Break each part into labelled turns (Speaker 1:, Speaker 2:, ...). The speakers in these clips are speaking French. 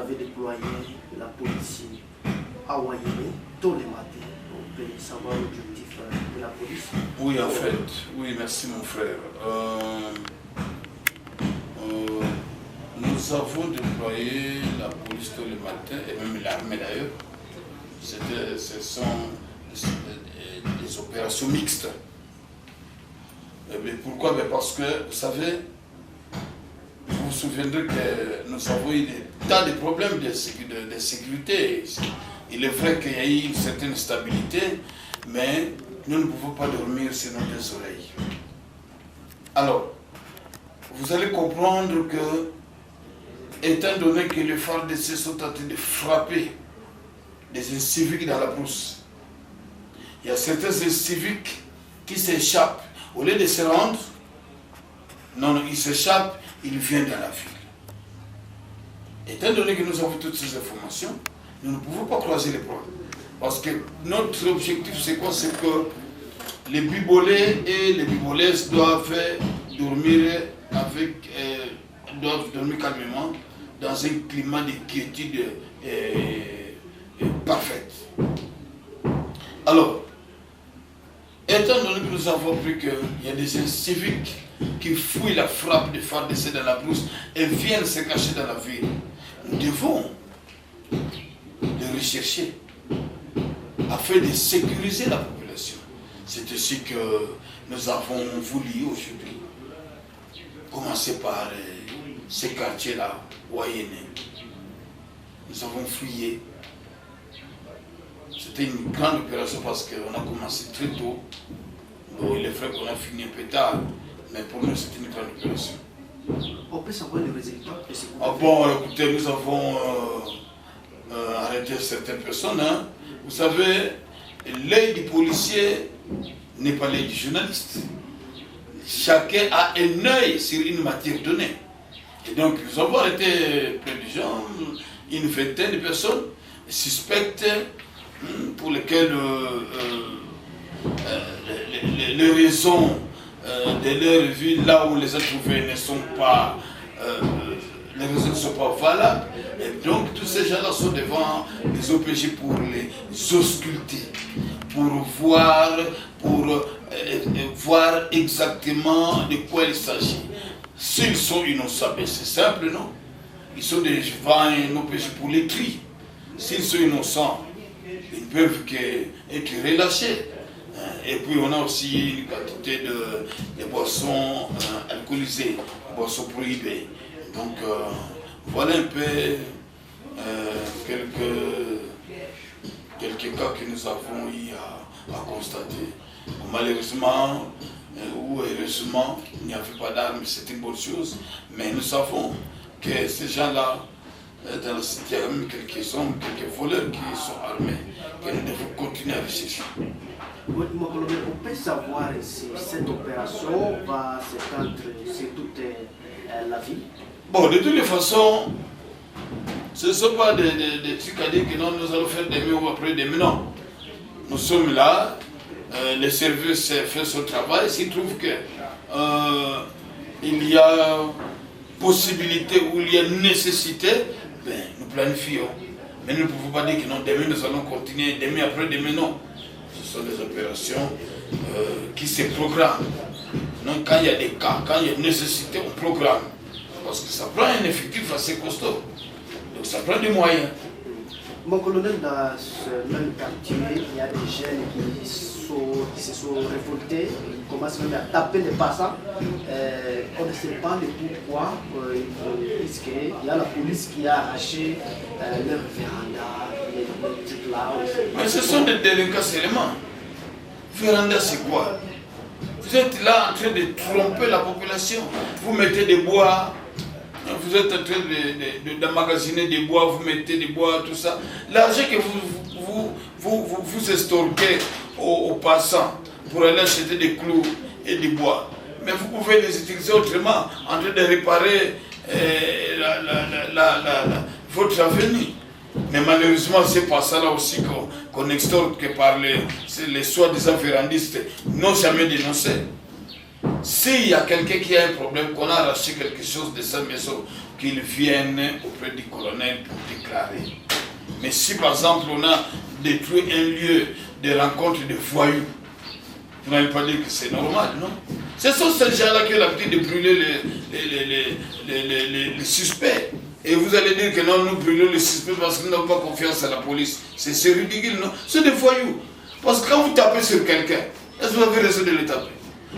Speaker 1: avez déployé la police à Wayene tous les matins. On peut savoir l'objectif de la police.
Speaker 2: Oui, en fait, oui, merci mon frère. Nous avons déployé la police tous les matins, et même l'armée d'ailleurs. Ce sont des opérations mixtes. Mais pourquoi? Parce que, vous savez, vous vous souviendrez que nous avons eu des tas de problèmes de sécurité. Il est vrai qu'il y a eu une certaine stabilité, mais nous ne pouvons pas dormir sur nos deux oreilles. Alors, vous allez comprendre que, étant donné que les FARDC sont en train de frapper des inciviques dans la brousse, il y a certains inciviques qui s'échappent. Au lieu de se rendre, non, ils s'échappent, ils viennent dans la ville. Étant donné que nous avons toutes ces informations, nous ne pouvons pas croiser les bras. Parce que notre objectif, c'est quoi? C'est que les bibolés et les bibolaises doivent dormir calmement dans un climat de quiétude parfaite. Alors, étant donné que nous avons appris qu'il y a des civiques qui fouillent la frappe de FARDC dans la brousse et viennent se cacher dans la ville, nous devons les rechercher afin de sécuriser la population. C'est ainsi que nous avons voulu aujourd'hui commencer par ces quartiers-là, Wayene. Nous avons fouillé. C'était une grande opération parce qu'on a commencé très tôt. Bon, il est vrai qu'on a fini un peu tard, mais pour nous c'était une grande opération.
Speaker 1: On peut savoir les résultats de ce
Speaker 2: Ah bon, écoutez, nous avons arrêté certaines personnes. Hein. Vous savez, l'œil du policier n'est pas l'œil du journaliste. Chacun a un œil sur une matière donnée. Et donc, nous avons arrêté plein de gens, une vingtaine de personnes suspectes pour lesquelles les raisons de leur vie, là où les a trouvés, ne sont pas, les raisons ne sont pas valables. Et donc, tous ces gens-là sont devant les OPJ pour les ausculter, pour voir exactement de quoi il s'agit. S'ils sont innocents, c'est simple, non? Ils sont devant un OPJ pour les tri. S'ils sont innocents, ils ne peuvent qu'être relâchés. Et puis on a aussi une quantité de boissons alcoolisées, boissons prohibées. Donc voilà un peu quelques cas que nous avons eu à constater. Malheureusement ou heureusement, il n'y avait pas d'armes, c'est une bonne chose. Mais nous savons que ces gens-là, dans la cité, il y a même quelques voleurs qui sont armés, que nous devons continuer à rechercher.
Speaker 1: On peut savoir si cette opération va s'étendre sur toute la ville?
Speaker 2: Bon, de toutes les façons, ce ne sont pas des trucs à dire que non, nous allons faire des mieux ou après des mieux. Non. Nous sommes là, le service fait son travail. S'il trouve qu'il y a possibilité ou il y a nécessité, ben, nous planifions. Mais nous ne pouvons pas dire que non, demain nous allons continuer, demain après demain, non. Ce sont des opérations qui se programment. Donc quand il y a des cas, quand il y a nécessité, on programme. Parce que ça prend un effectif assez costaud. Donc ça prend des moyens.
Speaker 1: Mon colonel, dans ce même quartier, il y a des jeunes qui se sont révoltés, ils commencent même à taper les passants. On ne sait pas le pourquoi, puisqu'il y a la police qui a arraché leur véranda, les trucs là.
Speaker 2: Mais ce sont des délinquants seulement. Véranda, c'est quoi? Vous êtes là en train de tromper la population. Vous mettez des bois, vous êtes en train d'emmagasiner des bois, vous mettez des bois, tout ça. L'argent que vous estorquez aux passants pour aller acheter des clous et des bois. Mais vous pouvez les utiliser autrement, en train de réparer votre avenir. Mais malheureusement, c'est pas ça là aussi qu'on extorque par les soi-disant vérandistes n'ont jamais dénoncé. S'il y a quelqu'un qui a un problème, qu'on a arraché quelque chose de sa maison, qu'ils viennent auprès du colonel pour déclarer. Mais si par exemple on a détruit un lieu de rencontre de voyous, vous n'allez pas dire que c'est normal, non? Ce sont ces gens-là qui ont l'habitude de brûler les suspects. Et vous allez dire que non, nous brûlons les suspects parce que nous n'avons pas confiance à la police. C'est ridicule, non? C'est des voyous. Parce que quand vous tapez sur quelqu'un, est-ce que vous avez raison de le taper?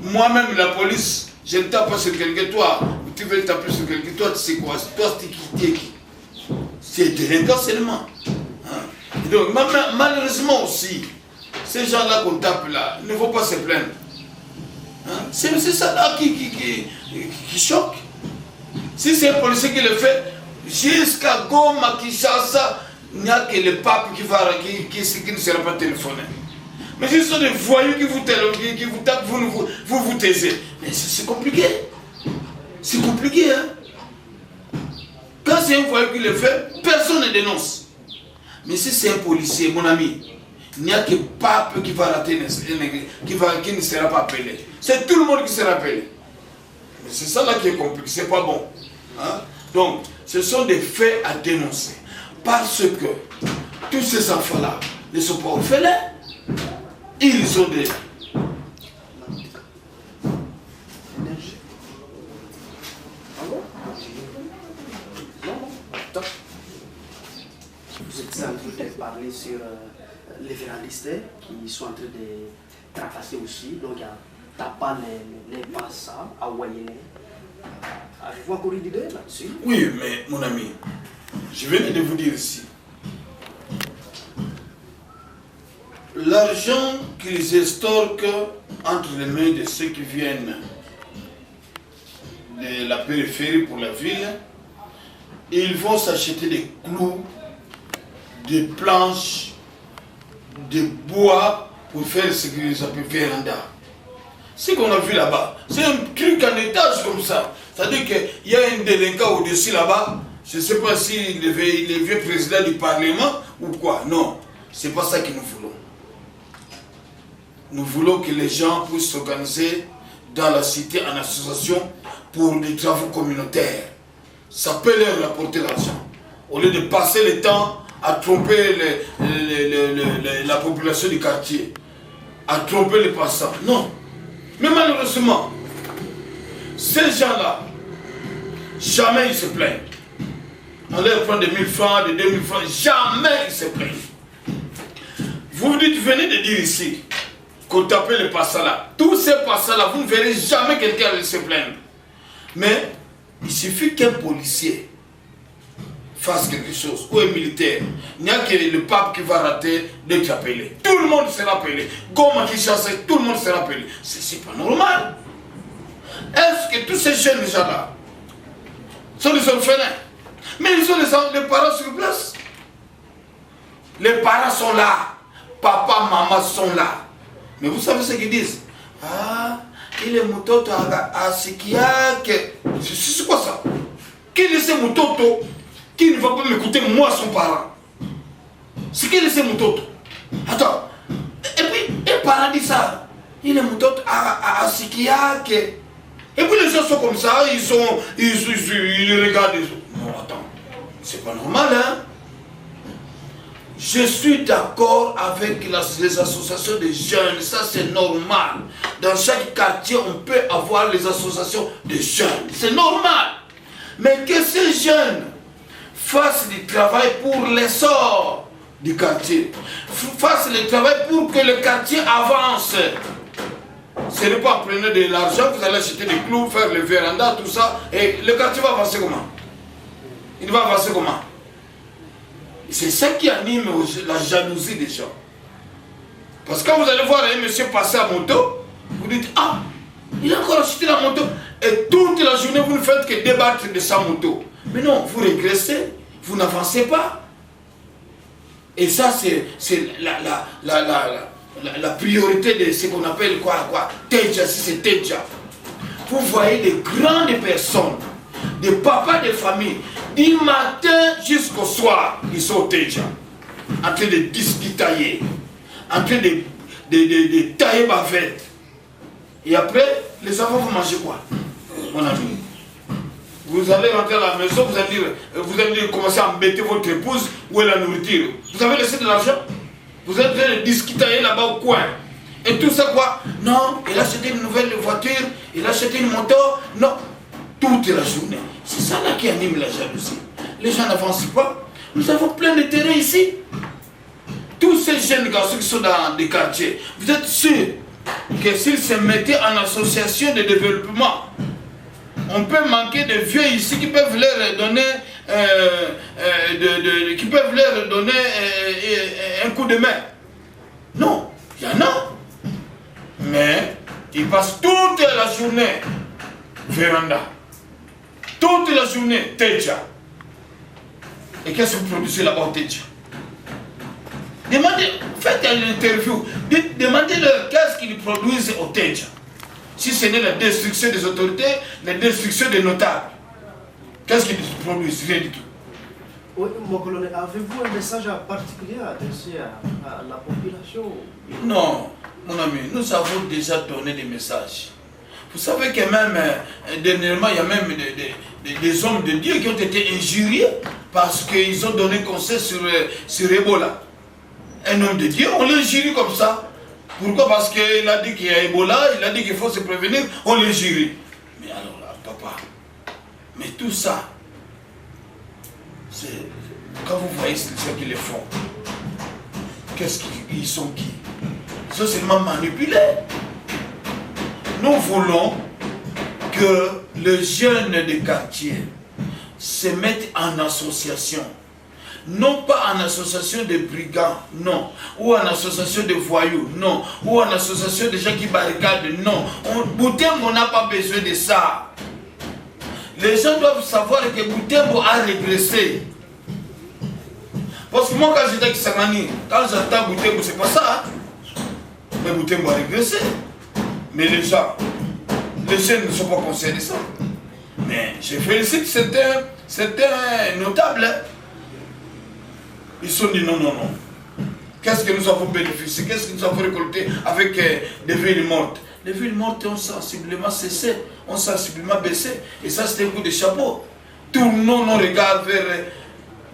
Speaker 2: Moi-même, la police, je ne tape pas sur quelqu'un. Toi, tu veux taper sur quelqu'un, toi, tu sais quoi? Toi, tu es qui? C'est délinquant seulement. Hein? Donc, malheureusement aussi, ces gens-là qu'on tape là, ne vont pas se plaindre. Hein? C'est ça là qui choque. Si c'est un policier qui le fait, jusqu'à Goma, Kinshasa, il n'y a que le pape qui ne sera pas téléphoné. Mais si ce sont des voyous qui vous tapent, vous taisez. Mais c'est compliqué. C'est compliqué, hein. Quand c'est un voyou qui le fait, personne ne dénonce. Mais si c'est un policier, mon ami, il n'y a que pape qui va rater, qui ne sera pas appelé. C'est tout le monde qui sera appelé. Mais c'est ça là qui est compliqué, c'est pas bon. Hein? Donc, ce sont des faits à dénoncer. Parce que tous ces enfants-là ne sont pas orphelins. Ils ont des...
Speaker 1: Vous êtes en train de parler sur les vérandistes qui sont en train de tracasser aussi. Donc, il y a Tapa les Bassa à Wayene. Avez-vous encore une idée là-dessus?
Speaker 2: Oui, mais mon ami, je viens de vous dire ici. L'argent qu'ils estorquent entre les mains de ceux qui viennent de la périphérie pour la ville, ils vont s'acheter des clous, des planches, des bois pour faire ce qu'ils appellent véranda. Ce qu'on a vu là-bas, c'est un truc en étage comme ça. C'est-à-dire qu'il y a un délinquant au-dessus là-bas. Je ne sais pas s'il est vieux président du Parlement ou quoi. Non, ce n'est pas ça que nous voulons. Nous voulons que les gens puissent s'organiser dans la cité en association pour des travaux communautaires. Ça peut leur apporter l'argent. Au lieu de passer le temps à tromper la population du quartier, à tromper les passants. Non. Mais malheureusement, ces gens-là, jamais ils se plaignent. On leur prend de 1000 francs, de 2000 francs, jamais ils se plaignent. Vous dites, venez de dire ici, qu'on tapait les passants là. Tous ces passants là, vous ne verrez jamais quelqu'un se plaindre. Mais il suffit qu'un policier fasse quelque chose, ou un militaire. Il n'y a que le pape qui va rater d'être appelé. Tout le monde sera appelé. Comme qui chasse, tout le monde sera appelé. C'est pas normal. Est-ce que tous ces jeunes gens-là sont des orphelins? Mais ils ont les parents sur place. Les parents sont là. Papa, maman sont là. Mais vous savez ce qu'ils disent? Ah, il est moutoto à Sikiak. C'est quoi ça? Qui est ce moutoto qui ne va pas m'écouter, moi, son parent? C'est qui est ce moutoto? Attends. Et puis, un parent dit ça. Il est moutoto à Sikiak. Et puis les gens sont comme ça, ils regardent. Non, attends. C'est pas normal, hein? Je suis d'accord avec les associations de jeunes, ça c'est normal. Dans chaque quartier, on peut avoir les associations de jeunes, c'est normal. Mais que ces jeunes fassent du travail pour l'essor du quartier, fassent le travail pour que le quartier avance. Ce n'est pas en prenant de l'argent, vous allez acheter des clous, faire le véranda, tout ça, et le quartier va avancer comment? Il va avancer comment? C'est ça qui anime la jalousie des gens. Parce que quand vous allez voir un monsieur passer à moto, vous dites, ah, il a encore acheté la moto. Et toute la journée, vous ne faites que débattre de sa moto. Mais non, vous régressez, vous n'avancez pas. Et ça, c'est la priorité de ce qu'on appelle quoi? Teja, si c'est Teja. Vous voyez des grandes personnes, des papas de famille, du matin jusqu'au soir, ils sont au Teja, en train de discutailler, en train de tailler bavette. Et après, les enfants vont manger quoi, mon ami? Vous allez rentrer à la maison, vous allez commencer à embêter votre épouse, où est la nourriture. Vous avez laissé de l'argent? Vous êtes en train de discuter là-bas au coin. Et tout ça quoi? Non, il a acheté une nouvelle voiture, il a acheté une moto. Non, toute la journée. C'est ça là qui anime la jalousie. Les gens n'avancent pas. Nous avons plein de terrains ici. Tous ces jeunes garçons qui sont dans des quartiers, vous êtes sûrs que s'ils se mettaient en association de développement, on peut manquer de vieux ici qui peuvent leur donner, un coup de main? Non, il y en a. Mais ils passent toute la journée véranda. Toute la journée teja. Et qu'est-ce que vous produisez là-bas au teja? Demandez, faites une interview, demandez-leur qu'est-ce qu'ils produisent au teja. Si ce n'est la destruction des autorités, la destruction des notables. Qu'est-ce qu'ils produisent? Rien du tout.
Speaker 1: Oui, mon colonel, avez-vous un message particulier à adresser à la population?
Speaker 2: Non, mon ami, nous avons déjà donné des messages. Vous savez que même, dernièrement, il y a même des hommes de Dieu qui ont été injuriés parce qu'ils ont donné conseil sur Ebola. Un homme de Dieu, on l'injurie comme ça. Pourquoi? Parce qu'il a dit qu'il y a Ebola, il a dit qu'il faut se prévenir, on l'injurie. Mais alors là, papa, mais tout ça, c'est... Quand vous voyez ceux qui le font, qu'est-ce qu'ils sont qui? Ils sont seulement manipulés. Nous voulons que les jeunes des quartiers se mettent en association. Non pas en association de brigands, non. Ou en association de voyous, non. Ou en association de gens qui barricadent, non. Boutembo n'a pas besoin de ça. Les gens doivent savoir que Boutembo a régressé. Parce que moi, quand j'étais à Kisangani, quand j'entends Boutembo, c'est pas ça. Hein? Mais Boutembo a régressé. Mais les gens, les jeunes ne sont pas concernés de ça. Mais je félicite certains notables. Hein? Ils se sont dit non, non, non. Qu'est-ce que nous avons bénéficié? Qu'est-ce que nous avons récolté avec des villes mortes? Les villes mortes ont sensiblement cessé, ont sensiblement baissé. Et ça, c'était un coup de chapeau. Tournons nos regards vers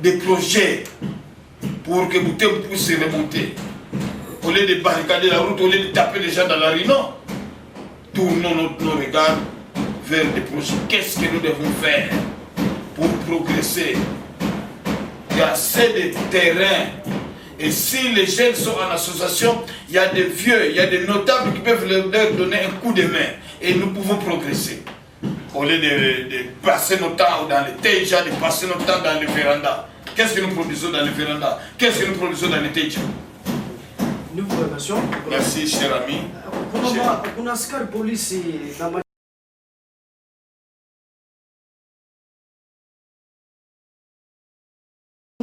Speaker 2: des projets pour que Boutembo puisse se remonter. Au lieu de barricader la route, au lieu de taper les gens dans la rue, non. Tournons nos regards vers des projets. Qu'est-ce que nous devons faire pour progresser? Il y a assez de terrain. Et si les jeunes sont en association, il y a des vieux, il y a des notables qui peuvent leur donner un coup de main. Et nous pouvons progresser. Au lieu de passer notre temps dans les tejas, de passer notre temps dans les vérandas. Qu'est-ce que nous produisons dans les vérandas? Qu'est-ce que nous produisons dans les tejas?
Speaker 1: Nouvelle question.
Speaker 2: Merci, cher ami.
Speaker 1: Kuna askari polisi na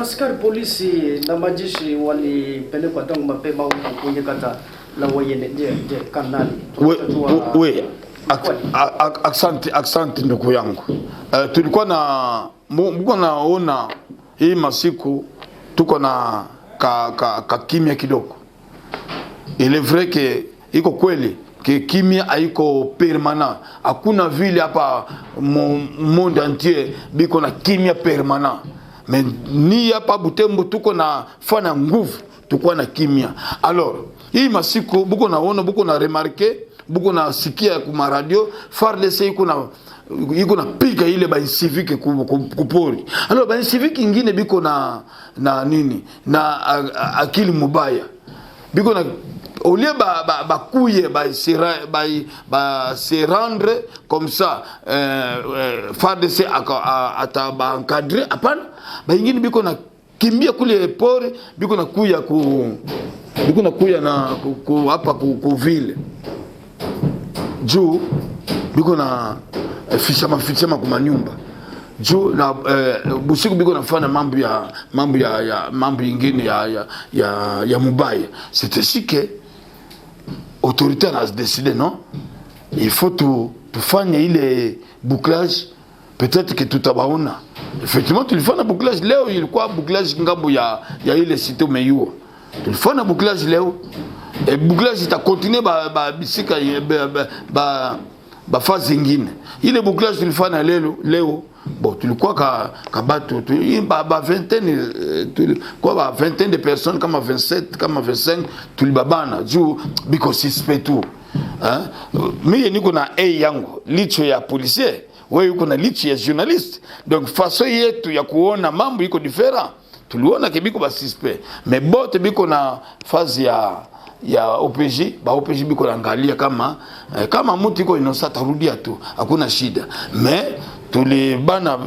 Speaker 1: askari polisi na majeshi walipelekwa tangu mapema huko kwenye kata la Wayene. Je, kanali?
Speaker 3: Oui. Asante ndugu yangu. Tulikuwa naona hii masiku tuko na kimya kidogo. Il est vrai que iko kweli que kimya haiko permanent. Hakuna vile hapa monde entier biko na kimya permanent. Mais ni hapa Butembo tuko na fana nguvu, tuko na kimya. Alors, hii masiku buko naona, buko na remarquer, buko na sikia kuma radio, FARDC iko na piga ile ba civique kupori. Alors ba civique ingine biko na nini? Na akili mubaya. Biko na au lieu se rendre comme ça, FARDC ataba encadrer apana ba ingine biko na kimbia kule pori, biko na kuya na hapa ku ville juu biko na fichama kuma nyumba juu na busiku biko nafanya mambo ingine ya mubaya. C'est ainsi que autorité a décidé, non, il faut tufanye ile bouclage. Peut-être que tutabaona effectivement tulifanya bouclage leo, ilikuwa bouclage ngambo ya ile cité Meyua, tulifanya bouclage leo et bouclage ita continuer bisika bafazi zingine. Ile bouclage tulifanya leo bon tulikuwa ka batu ba vingtaine kwa ba vingtaine de personnes kama 27 kama 25 tulibabana juu biko suspect tu. Mimi niko na yangu licho ya policier, wewe uko na licho ya journaliste, donc façon yetu ya kuona mambo iko different. Tuliona kibiko ba suspect mais bote biko na fazi ya OPJ, ba OPJ biko naangalia kama mtu iko innocent tarudia tu, hakuna shida. Mais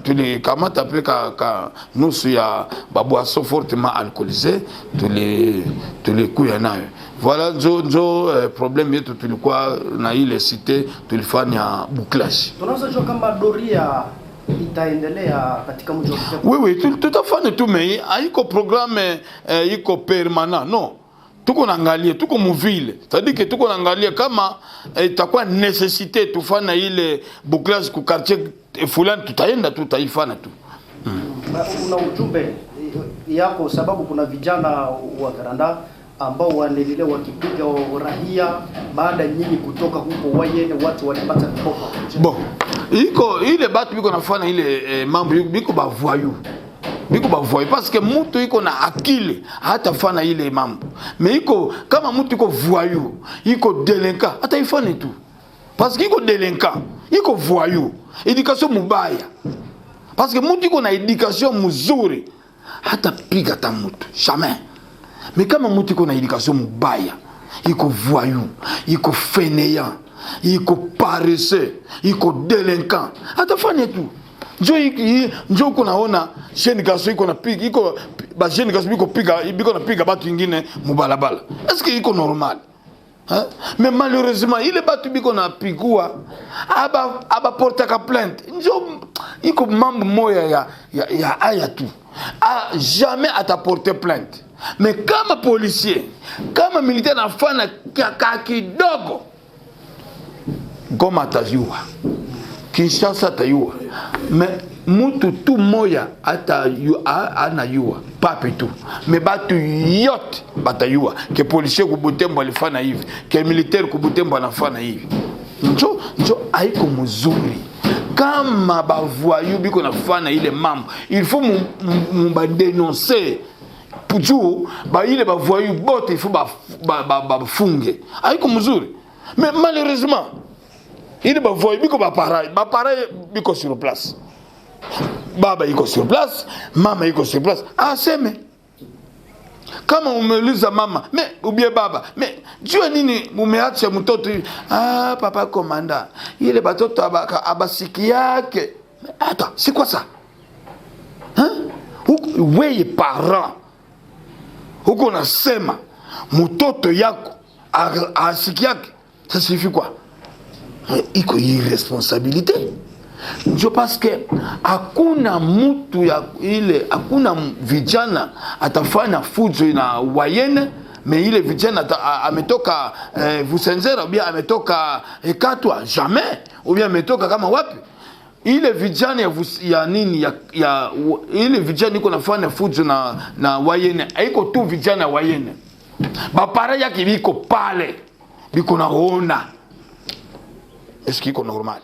Speaker 3: tulikamata peka ka nusu ya baboisson fortement alcoolisé, tulikuya nayo. Voilà njo problème yetu tulikuwa na ile cité tulifanya bouclage.
Speaker 1: Tunaweza kama doria itaendelea katika mji wa Butembo.
Speaker 3: Oui, tutafanya tu mais haiko programme iko permanent. Non. Tuko naangalia, tuko muvile. C'est-à-dire que tuko naangalia kama itakuwa nécessité tufanya ile bouclage ku quartier fulani, tutaenda tutaifanya tu.
Speaker 1: Una ujumbe yako sababu kuna vijana wa Garanda ambao wanaendelea wakipiga raia baada nyinyi kutoka huko Wayene, watu walipata mkopo.
Speaker 3: Bon, iko ile batu biko nafanya ile mambo biko ba voyou. Biko ba voyou parce que mtu iko na akili hata fana ile mambo. Mais iko kama mtu iko voyou, iko délinquant, hata ifanye tu. Parce que iko délinquant, iko voyou, éducation mubaya. Parce que mtu iko na éducation mzuri, hata piga ta mtu, jamais. Mais kama mtu iko na éducation mubaya, iko voyou, iko fainéant, iko paresseux, iko délinquant, hata fanye tu. Njo kunaona jeune garçon iko na piga, iko ba jeune garçon biko na piga batu ingine mubalabala. Est-ce que iko normal? Mais malheureusement ile batu biko na pigua aba porta ka plainte. Njo iko mambo moya ya aya tu. Jamais ataporter plainte. Mais kama policier, kama militaire nafana kidogo, Goma atajua, Kinshasa atajua, mais mutu tu moya anayua papi tu, mais batu yote batayua ke policier kubutembo alifana hivi, ke militaire kubutembo anafana hivi. Njo haiko mzuri. Kama bavoyu biko nafana ile mambo, il faut mba dénoncer. Puju ba ile bavoyu bote il faut ba funge. Haiko mzuri. Mais malheureusement il bavoyu biko ba pareil biko sur place. Baba iko sur place, mama iko sur place. Aseme kama umeuliza mama, mais ou bien baba, mais jua nini umeacha mtoto hivi? Papa komanda, ile batoto abasiki yake. Attends, c'est quoi ça? Wewe parent huko unasema mtoto yako asiki yake, ça signifie quoi? Iko irresponsabilité. Je pense que hakuna mtu ya ile, hakuna vijana atafanya fujo na Wayene, mais ile vijana ametoka Vusenzera, ou bien ametoka Katwa, jamais, ou bien ametoka kama wapi. Ile vijana ya nini ya ile vijana iko nafanya fujo na Wayene, haiko tu vijana Wayene. Bapara yake biko pale, biko naona. Est-ce qu'il est normal?